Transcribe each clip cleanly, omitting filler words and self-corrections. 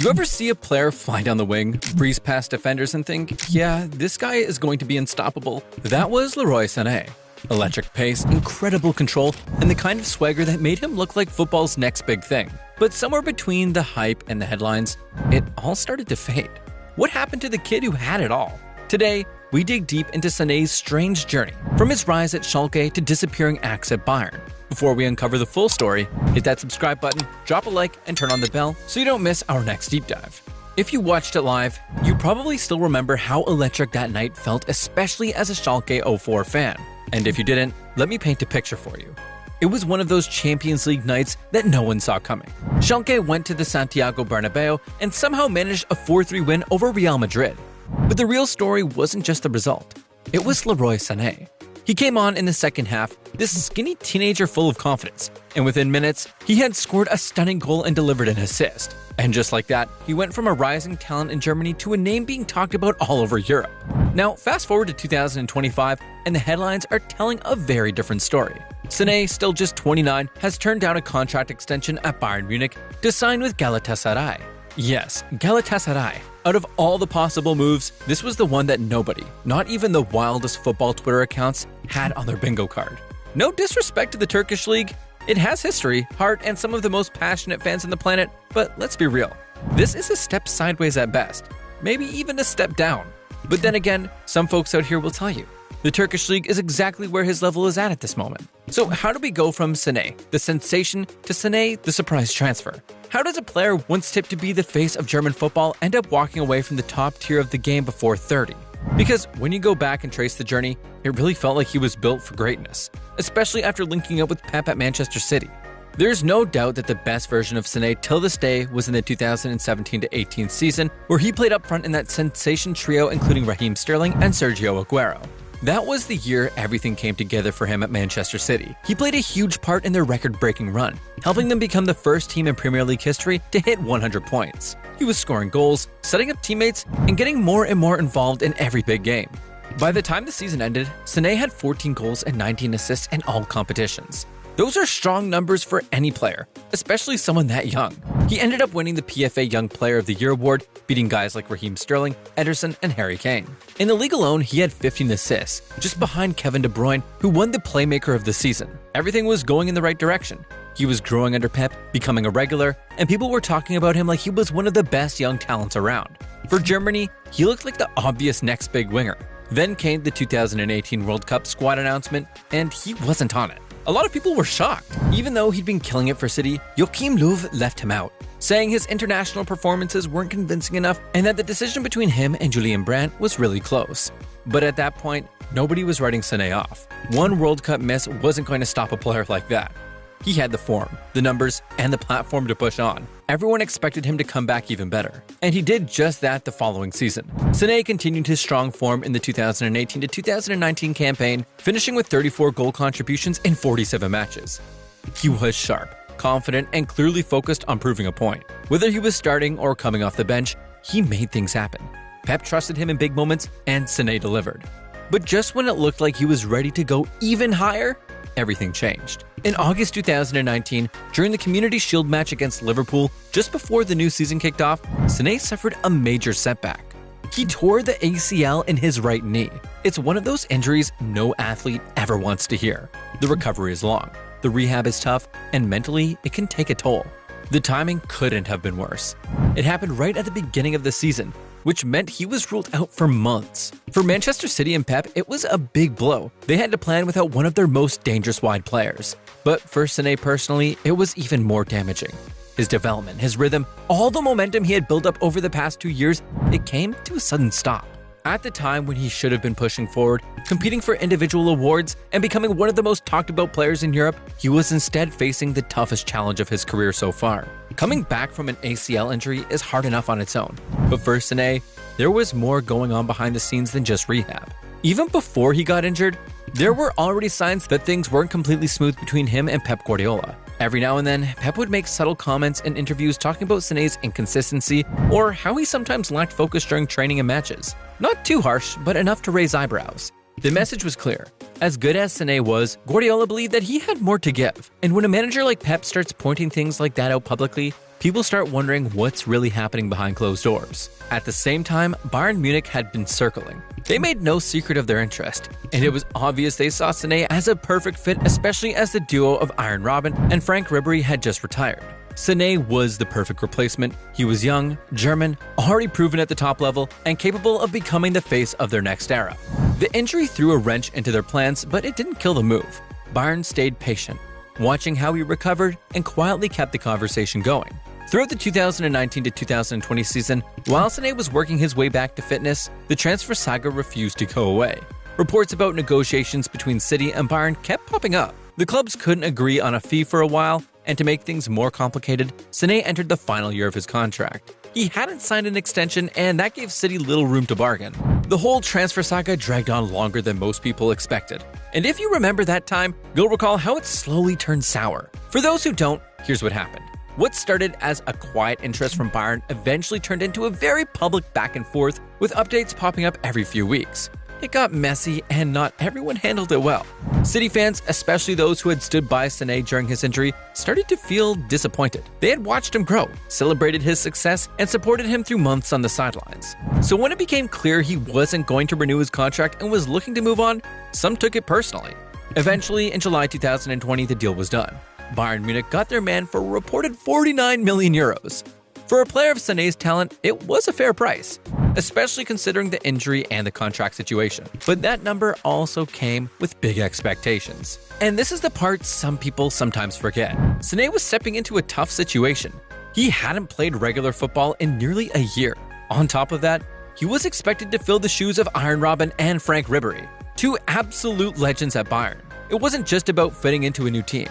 You ever see a player fly down the wing, breeze past defenders and think, yeah, this guy is going to be unstoppable? That was Leroy Sané. Electric pace, incredible control, and the kind of swagger that made him look like football's next big thing. But somewhere between the hype and the headlines, it all started to fade. What happened to the kid who had it all? Today, we dig deep into Sané's strange journey, from his rise at Schalke to disappearing acts at Bayern. Before we uncover the full story, hit that subscribe button, drop a like, and turn on the bell so you don't miss our next deep dive. If you watched it live, you probably still remember how electric that night felt, especially as a Schalke 04 fan. And if you didn't, let me paint a picture for you. It was one of those Champions League nights that no one saw coming. Schalke went to the Santiago Bernabeu and somehow managed a 4-3 win over Real Madrid. But the real story wasn't just the result. It was Leroy Sané. He came on in the second half, this skinny teenager full of confidence, and within minutes, he had scored a stunning goal and delivered an assist. And just like that, he went from a rising talent in Germany to a name being talked about all over Europe. Now, fast forward to 2025, and the headlines are telling a very different story. Sané, still just 29, has turned down a contract extension at Bayern Munich to sign with Galatasaray. Yes, Galatasaray. Out of all the possible moves, this was the one that nobody, not even the wildest football Twitter accounts, had on their bingo card. No disrespect to the Turkish league. It has history, heart, and some of the most passionate fans on the planet, but let's be real. This is a step sideways at best, maybe even a step down. But then again, some folks out here will tell you, the Turkish league is exactly where his level is at this moment. So how do we go from Sané, the sensation, to Sané, the surprise transfer? How does a player once tipped to be the face of German football end up walking away from the top tier of the game before 30? Because when you go back and trace the journey, it really felt like he was built for greatness, especially after linking up with Pep at Manchester City. There's no doubt that the best version of Sané till this day was in the 2017-18 season, where he played up front in that sensation trio including Raheem Sterling and Sergio Aguero. That was the year everything came together for him at Manchester City. He played a huge part in their record-breaking run, helping them become the first team in Premier League history to hit 100 points. He was scoring goals, setting up teammates, and getting more and more involved in every big game. By the time the season ended, Sané had 14 goals and 19 assists in all competitions. Those are strong numbers for any player, especially someone that young. He ended up winning the PFA Young Player of the Year award, beating guys like Raheem Sterling, Ederson, and Harry Kane. In the league alone, he had 15 assists, just behind Kevin De Bruyne, who won the Playmaker of the season. Everything was going in the right direction. He was growing under Pep, becoming a regular, and people were talking about him like he was one of the best young talents around. For Germany, he looked like the obvious next big winger. Then came the 2018 World Cup squad announcement, and he wasn't on it. A lot of people were shocked. Even though he'd been killing it for City, Joachim Löw left him out, saying his international performances weren't convincing enough and that the decision between him and Julian Brandt was really close. But at that point, nobody was writing Sané off. One World Cup miss wasn't going to stop a player like that. He had the form, the numbers, and the platform to push on. Everyone expected him to come back even better. And he did just that the following season. Sané continued his strong form in the 2018 to 2019 campaign, finishing with 34 goal contributions in 47 matches. He was sharp, confident, and clearly focused on proving a point. Whether he was starting or coming off the bench, he made things happen. Pep trusted him in big moments, and Sané delivered. But just when it looked like he was ready to go even higher, everything changed. In August 2019, during the Community Shield match against Liverpool, just before the new season kicked off, Sané suffered a major setback. He tore the ACL in his right knee. It's one of those injuries no athlete ever wants to hear. The recovery is long, the rehab is tough, and mentally, it can take a toll. The timing couldn't have been worse. It happened right at the beginning of the season, which meant he was ruled out for months. For Manchester City and Pep, it was a big blow. They had to plan without one of their most dangerous wide players. But for Sané personally, it was even more damaging. His development, his rhythm, all the momentum he had built up over the past 2 years, it came to a sudden stop. At the time when he should have been pushing forward, competing for individual awards, and becoming one of the most talked about players in Europe, he was instead facing the toughest challenge of his career so far. Coming back from an ACL injury is hard enough on its own, but for Sané, there was more going on behind the scenes than just rehab. Even before he got injured, there were already signs that things weren't completely smooth between him and Pep Guardiola. Every now and then, Pep would make subtle comments in interviews talking about Sané's inconsistency or how he sometimes lacked focus during training and matches. Not too harsh, but enough to raise eyebrows. The message was clear. As good as Sané was, Guardiola believed that he had more to give. And when a manager like Pep starts pointing things like that out publicly, people start wondering what's really happening behind closed doors. At the same time, Bayern Munich had been circling. They made no secret of their interest, and it was obvious they saw Sané as a perfect fit, especially as the duo of Arjen Robben and Frank Ribery had just retired. Sané was the perfect replacement. He was young, German, already proven at the top level, and capable of becoming the face of their next era. The injury threw a wrench into their plans, but it didn't kill the move. Bayern stayed patient, watching how he recovered and quietly kept the conversation going. Throughout the 2019 to 2020 season, while Sané was working his way back to fitness, the transfer saga refused to go away. Reports about negotiations between City and Bayern kept popping up. The clubs couldn't agree on a fee for a while, and to make things more complicated, Sané entered the final year of his contract. He hadn't signed an extension, and that gave City little room to bargain. The whole transfer saga dragged on longer than most people expected. And if you remember that time, you'll recall how it slowly turned sour. For those who don't, here's what happened. What started as a quiet interest from Bayern eventually turned into a very public back and forth, with updates popping up every few weeks. It got messy, and not everyone handled it well. City fans, especially those who had stood by Sané during his injury, started to feel disappointed. They had watched him grow, celebrated his success, and supported him through months on the sidelines. So when it became clear he wasn't going to renew his contract and was looking to move on, some took it personally. Eventually, in July 2020, the deal was done. Bayern Munich got their man for a reported 49 million euros. For a player of Sané's talent, it was a fair price, especially considering the injury and the contract situation. But that number also came with big expectations. And this is the part some people sometimes forget. Sané was stepping into a tough situation. He hadn't played regular football in nearly a year. On top of that, he was expected to fill the shoes of Arjen Robben and Frank Ribery, two absolute legends at Bayern. It wasn't just about fitting into a new team.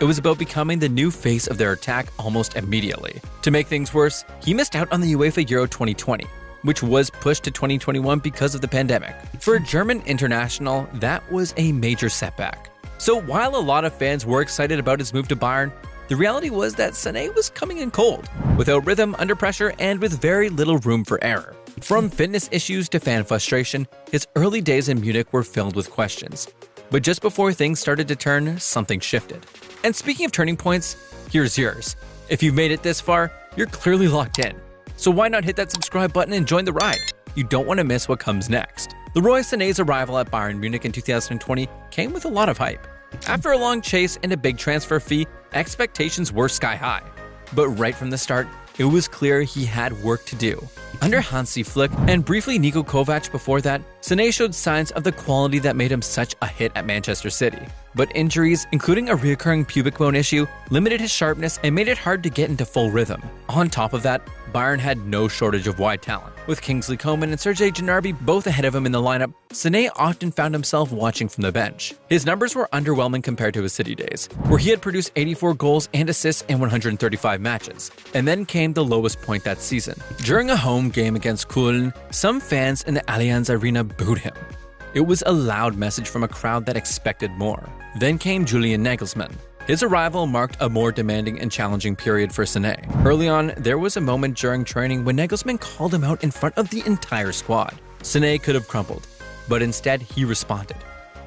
It was about becoming the new face of their attack almost immediately. To make things worse, he missed out on the UEFA Euro 2020, which was pushed to 2021 because of the pandemic. For a German international, that was a major setback. So while a lot of fans were excited about his move to Bayern, the reality was that Sané was coming in cold, without rhythm, under pressure, and with very little room for error. From fitness issues to fan frustration, his early days in Munich were filled with questions. But just before things started to turn, something shifted. And speaking of turning points, here's yours. If you've made it this far, you're clearly locked in. So why not hit that subscribe button and join the ride? You don't want to miss what comes next. Leroy Sané's arrival at Bayern Munich in 2020 came with a lot of hype. After a long chase and a big transfer fee, expectations were sky high. But right from the start, it was clear he had work to do. Under Hansi Flick and briefly Niko Kovac before that, Sané showed signs of the quality that made him such a hit at Manchester City. But injuries, including a recurring pubic bone issue, limited his sharpness and made it hard to get into full rhythm. On top of that, Bayern had no shortage of wide talent. With Kingsley Coman and Serge Gnabry both ahead of him in the lineup, Sané often found himself watching from the bench. His numbers were underwhelming compared to his City days, where he had produced 84 goals and assists in 135 matches. And then came the lowest point that season. During a home game against Köln, some fans in the Allianz Arena booed him. It was a loud message from a crowd that expected more. Then came Julian Nagelsmann. His arrival marked a more demanding and challenging period for Sané. Early on, there was a moment during training when Nagelsmann called him out in front of the entire squad. Sané could have crumbled, but instead he responded.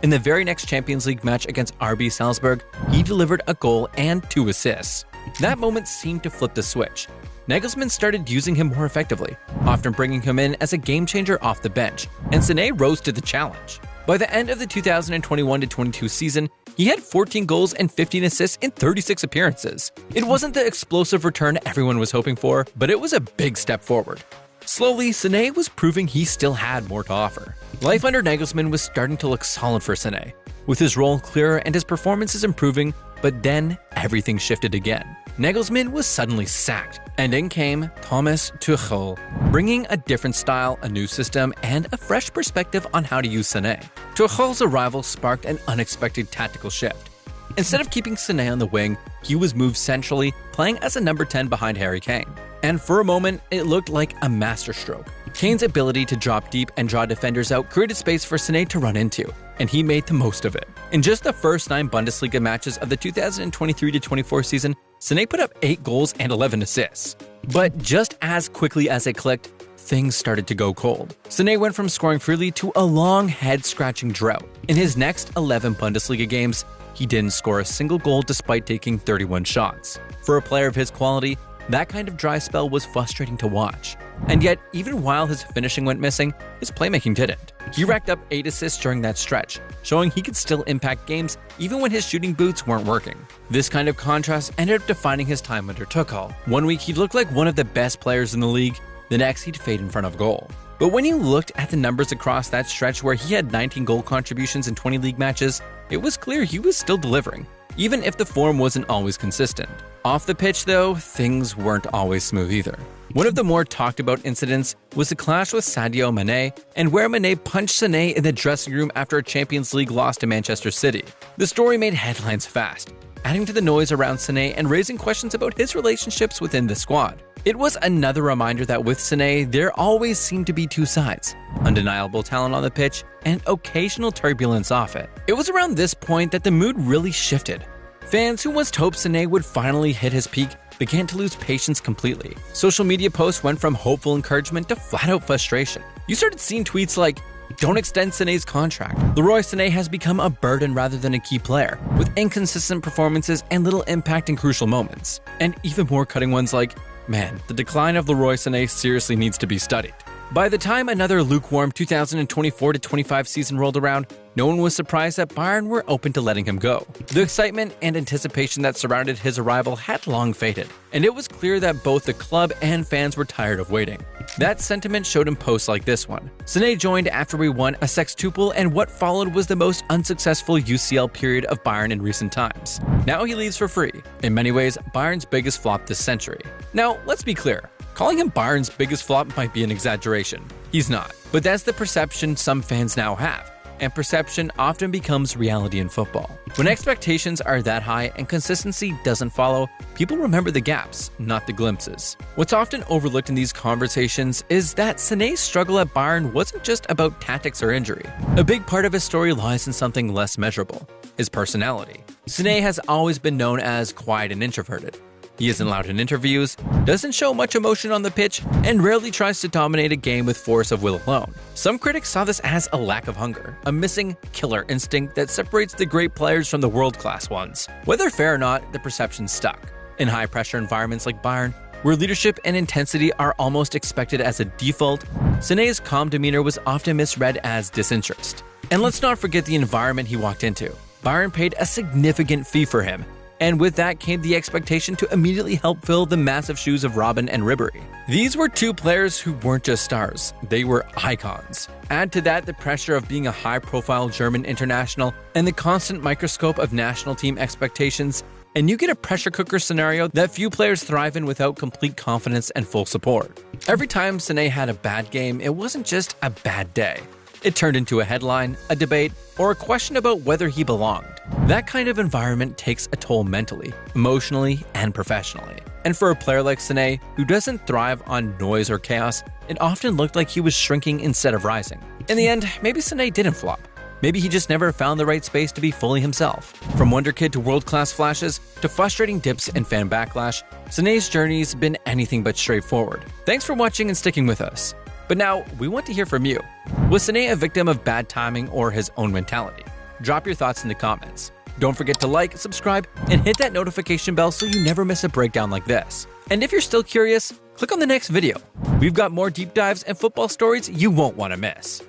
In the very next Champions League match against RB Salzburg, he delivered a goal and 2 assists. That moment seemed to flip the switch. Nagelsmann started using him more effectively, often bringing him in as a game-changer off the bench, and Sané rose to the challenge. By the end of the 2021-22 season, he had 14 goals and 15 assists in 36 appearances. It wasn't the explosive return everyone was hoping for, but it was a big step forward. Slowly, Sané was proving he still had more to offer. Life under Nagelsmann was starting to look solid for Sané, with his role clearer and his performances improving, but then everything shifted again. Nagelsmann was suddenly sacked, and in came Thomas Tuchel, bringing a different style, a new system, and a fresh perspective on how to use Sané. Tuchel's arrival sparked an unexpected tactical shift. Instead of keeping Sané on the wing, he was moved centrally, playing as a number 10 behind Harry Kane. And for a moment, it looked like a masterstroke. Kane's ability to drop deep and draw defenders out created space for Sané to run into, and he made the most of it. In just the first 9 Bundesliga matches of the 2023-24 season, Sané put up 8 goals and 11 assists. But just as quickly as it clicked, things started to go cold. Sané went from scoring freely to a long head-scratching drought. In his next 11 Bundesliga games, he didn't score a single goal despite taking 31 shots. For a player of his quality, That kind of dry spell was frustrating to watch. And yet, even while his finishing went missing, his playmaking didn't. He racked up 8 assists during that stretch, showing he could still impact games even when his shooting boots weren't working. This kind of contrast ended up defining his time under Tuchel. One week he looked like one of the best players in the league, the next he'd fade in front of goal. But when you looked at the numbers across that stretch where he had 19 goal contributions in 20 league matches, it was clear he was still delivering, even if the form wasn't always consistent. Off the pitch though, things weren't always smooth either. One of the more talked about incidents was the clash with Sadio Mané, and where Mané punched Sané in the dressing room after a Champions League loss to Manchester City. The story made headlines fast, adding to the noise around Sané and raising questions about his relationships within the squad. It was another reminder that with Sané, there always seemed to be two sides: undeniable talent on the pitch and occasional turbulence off it. It was around this point that the mood really shifted. Fans who once hoped Sané would finally hit his peak began to lose patience completely. Social media posts went from hopeful encouragement to flat-out frustration. You started seeing tweets like, "Don't extend Sané's contract. Leroy Sané has become a burden rather than a key player, with inconsistent performances and little impact in crucial moments." And even more cutting ones like, "Man, the decline of Leroy Sané seriously needs to be studied." By the time another lukewarm 2024-25 season rolled around, no one was surprised that Bayern were open to letting him go. The excitement and anticipation that surrounded his arrival had long faded, and it was clear that both the club and fans were tired of waiting. That sentiment showed in posts like this one. Sané joined after we won a sextuple, and what followed was the most unsuccessful UCL period of Bayern in recent times. Now he leaves for free. In many ways, Bayern's biggest flop this century. Now, let's be clear. Calling him Bayern's biggest flop might be an exaggeration. He's not. But that's the perception some fans now have, and perception often becomes reality in football. When expectations are that high and consistency doesn't follow, people remember the gaps, not the glimpses. What's often overlooked in these conversations is that Sané's struggle at Bayern wasn't just about tactics or injury. A big part of his story lies in something less measurable: his personality. Sané has always been known as quiet and introverted. He isn't loud in interviews, doesn't show much emotion on the pitch, and rarely tries to dominate a game with force of will alone. Some critics saw this as a lack of hunger, a missing killer instinct that separates the great players from the world-class ones. Whether fair or not, the perception stuck. In high-pressure environments like Bayern, where leadership and intensity are almost expected as a default, Sané's calm demeanor was often misread as disinterest. And let's not forget the environment he walked into. Bayern paid a significant fee for him, and with that came the expectation to immediately help fill the massive shoes of Robben and Ribéry. These were two players who weren't just stars, they were icons. Add to that the pressure of being a high-profile German international and the constant microscope of national team expectations, and you get a pressure cooker scenario that few players thrive in without complete confidence and full support. Every time Sané had a bad game, it wasn't just a bad day. It turned into a headline, a debate, or a question about whether he belonged. That kind of environment takes a toll mentally, emotionally, and professionally. And for a player like Sané, who doesn't thrive on noise or chaos, it often looked like he was shrinking instead of rising. In the end, maybe Sané didn't flop. Maybe he just never found the right space to be fully himself. From wonder kid to world-class flashes, to frustrating dips and fan backlash, Sané's journey's been anything but straightforward. Thanks for watching and sticking with us. But now, we want to hear from you. Was Sané a victim of bad timing or his own mentality? Drop your thoughts in the comments. Don't forget to like, subscribe, and hit that notification bell so you never miss a breakdown like this. And if you're still curious, click on the next video. We've got more deep dives and football stories you won't want to miss.